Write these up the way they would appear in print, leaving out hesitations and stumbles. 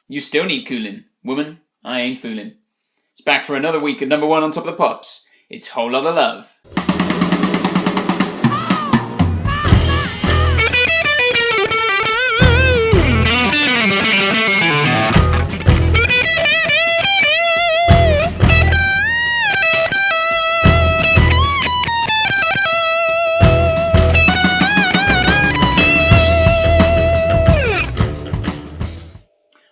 You still need cooling. Woman, I ain't fooling. It's back for another week at number 1 on Top of the Pops. It's Whole Lotta Love.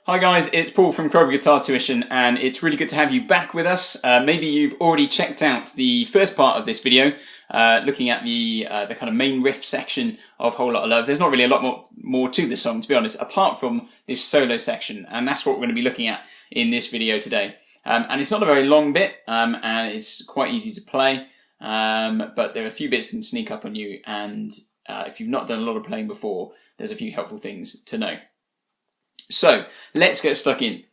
Hi guys, it's Paul from Crowborough Guitar Tuition, and it's really good to have you back with us. Maybe you've already checked out the first part of this video, looking at the kind of main riff section of Whole Lotta Love. There's not really a lot more to the song, to be honest, apart from this solo section, and that's what we're going to be looking at in this video today. And it's not a very long bit, and it's quite easy to play, but there are a few bits that can sneak up on you, and if you've not done a lot of playing before, there's a few helpful things to know. So let's get stuck in.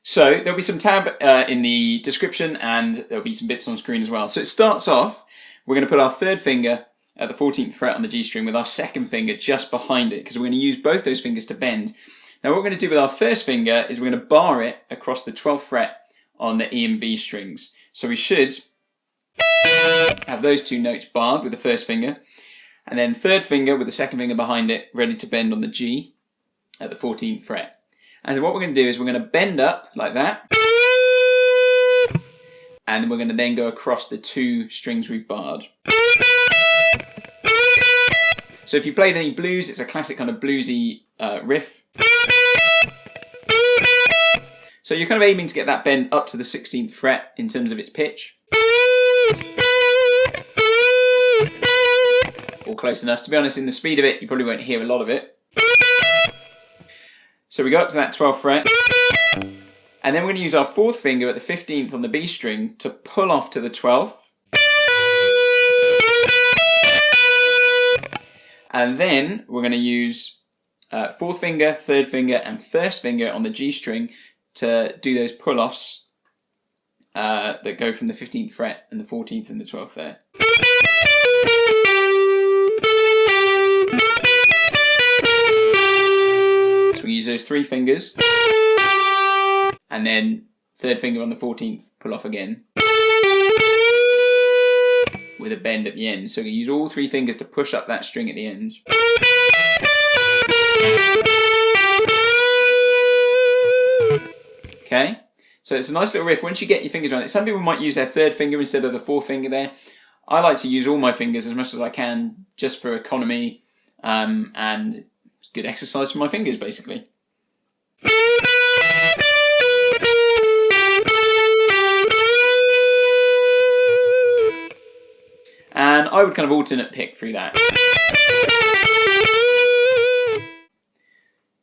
So there'll be some tab in the description, and there'll be some bits on screen as well. So it starts off, we're going to put our third finger at the 14th fret on the G string with our second finger just behind it, because we're going to use both those fingers to bend. Now what we're going to do with our first finger is we're going to bar it across the 12th fret on the E and B strings. So we should have those two notes barred with the first finger, and then third finger with the second finger behind it ready to bend on the G at the 14th fret. And so what we're going to do is we're going to bend up like that, and we're going to then go across the two strings we've barred. So if you played any blues, it's a classic kind of bluesy riff. So you're kind of aiming to get that bend up to the 16th fret in terms of its pitch. Or close enough. To be honest, in the speed of it, you probably won't hear a lot of it. So we go up to that 12th fret, and then we're going to use our fourth finger at the 15th on the B string to pull off to the 12th. And then we're going to use fourth finger, third finger, and first finger on the G string to do those pull-offs that go from the 15th fret and the 14th and the 12th there. We use those three fingers, and then third finger on the 14th, pull off again, with a bend at the end. So we use all three fingers to push up that string at the end. Okay, so it's a nice little riff. Once you get your fingers around it, some people might use their third finger instead of the fourth finger there. I like to use all my fingers as much as I can, just for economy, and it's good exercise for my fingers, basically. And I would kind of alternate pick through that.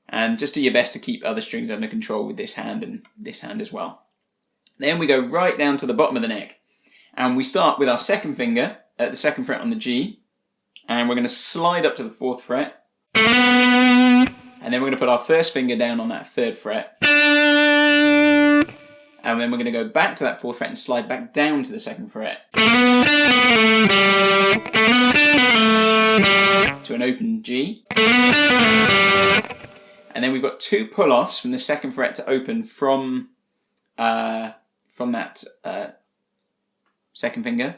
And just do your best to keep other strings under control with this hand and this hand as well. Then we go right down to the bottom of the neck. And we start with our second finger at the 2nd fret on the G. And we're going to slide up to the 4th fret. And then we're going to put our first finger down on that 3rd fret. And then we're going to go back to that 4th fret and slide back down to the 2nd fret. To an open G. And then we've got two pull-offs from the 2nd fret to open from that second finger.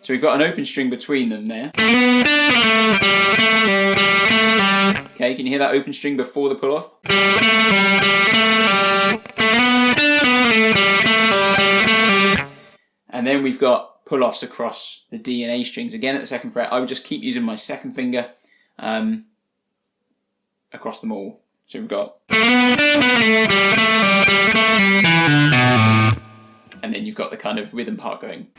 So we've got an open string between them there. Okay, can you hear that open string before the pull-off? And then we've got pull-offs across the D and A strings again at the 2nd fret. I would just keep using my second finger across them all. So we've got, and then you've got the kind of rhythm part going,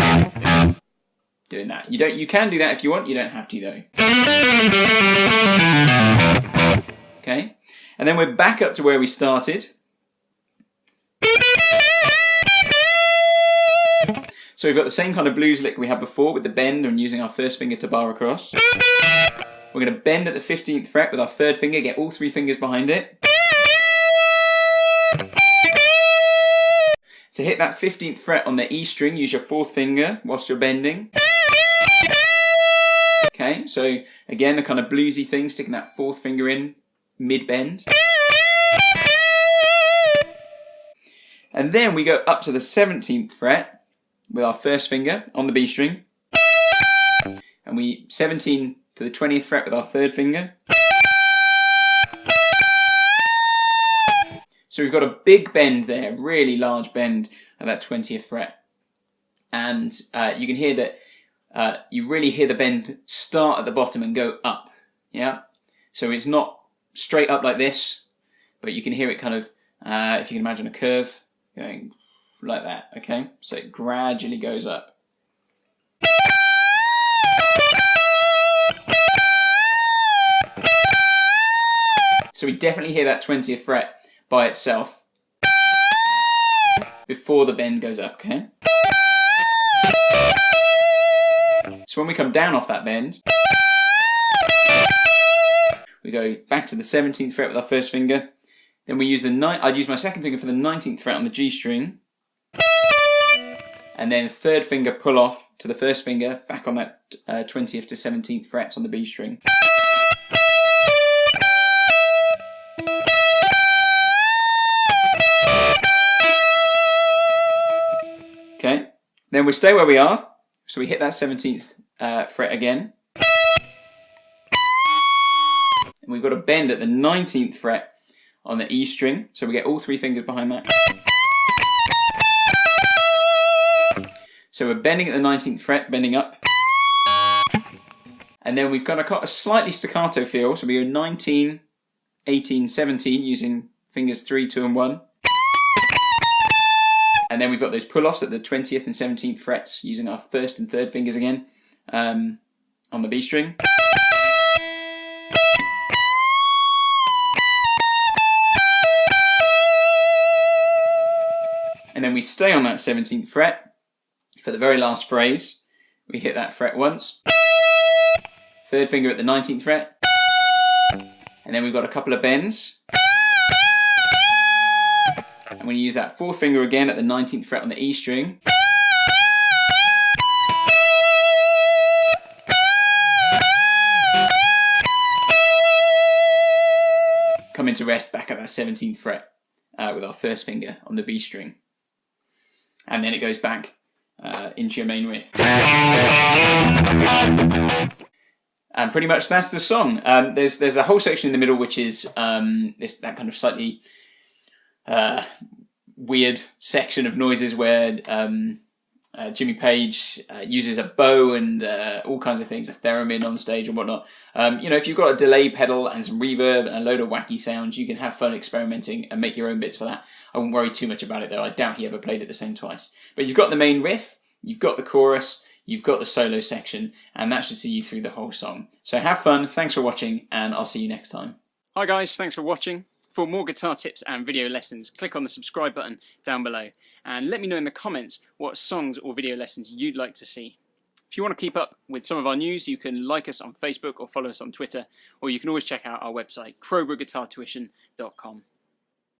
doing that. You can do that if you want. You don't have to though. Okay, and then we're back up to where we started. So we've got the same kind of blues lick we had before with the bend and using our first finger to bar across. We're going to bend at the 15th fret with our third finger, get all three fingers behind it. To hit that 15th fret on the E string, use your fourth finger whilst you're bending. Okay, so again, a kind of bluesy thing, sticking that fourth finger in mid-bend. And then we go up to the 17th fret with our first finger on the B string. And we 17 to the 20th fret with our third finger. So we've got a big bend there, really large bend at that 20th fret. And you can hear that you really hear the bend start at the bottom and go up. Yeah. So it's not straight up like this, but you can hear it kind of, if you can imagine a curve going like that. Okay. So it gradually goes up. So we definitely hear that 20th fret by itself before the bend goes up, okay? So when we come down off that bend, we go back to the 17th fret with our first finger. Then we use I'd use my second finger for the 19th fret on the G string. And then third finger pull off to the first finger, back on that 20th to 17th frets on the B string. Okay, then we stay where we are, so we hit that 17th fret again. And we've got a bend at the 19th fret on the E string, so we get all three fingers behind that. So we're bending at the 19th fret, bending up. And then we've got a slightly staccato feel, so we go 19, 18, 17 using fingers 3, 2 and 1. And then we've got those pull-offs at the 20th and 17th frets using our first and third fingers again on the B string. And then we stay on that 17th fret for the very last phrase. We hit that fret once. Third finger at the 19th fret. And then we've got a couple of bends. And we use that fourth finger again at the 19th fret on the E string. Come into rest back at that 17th fret with our first finger on the B string. And then it goes back into your main riff. And pretty much that's the song. There's a whole section in the middle which is that kind of slightly weird section of noises where Jimmy Page uses a bow and all kinds of things, a theremin on stage and whatnot. If you've got a delay pedal and some reverb and a load of wacky sounds, you can have fun experimenting and make your own bits for that. I wouldn't worry too much about it though. I doubt he ever played it the same twice. But you've got the main riff, you've got the chorus, you've got the solo section, and that should see you through the whole song. So have fun, thanks for watching, and I'll see you next time. Hi guys, thanks for watching. For more guitar tips and video lessons, click on the subscribe button down below and let me know in the comments what songs or video lessons you'd like to see. If you want to keep up with some of our news, you can like us on Facebook or follow us on Twitter, or you can always check out our website, crowboroughguitartuition.com.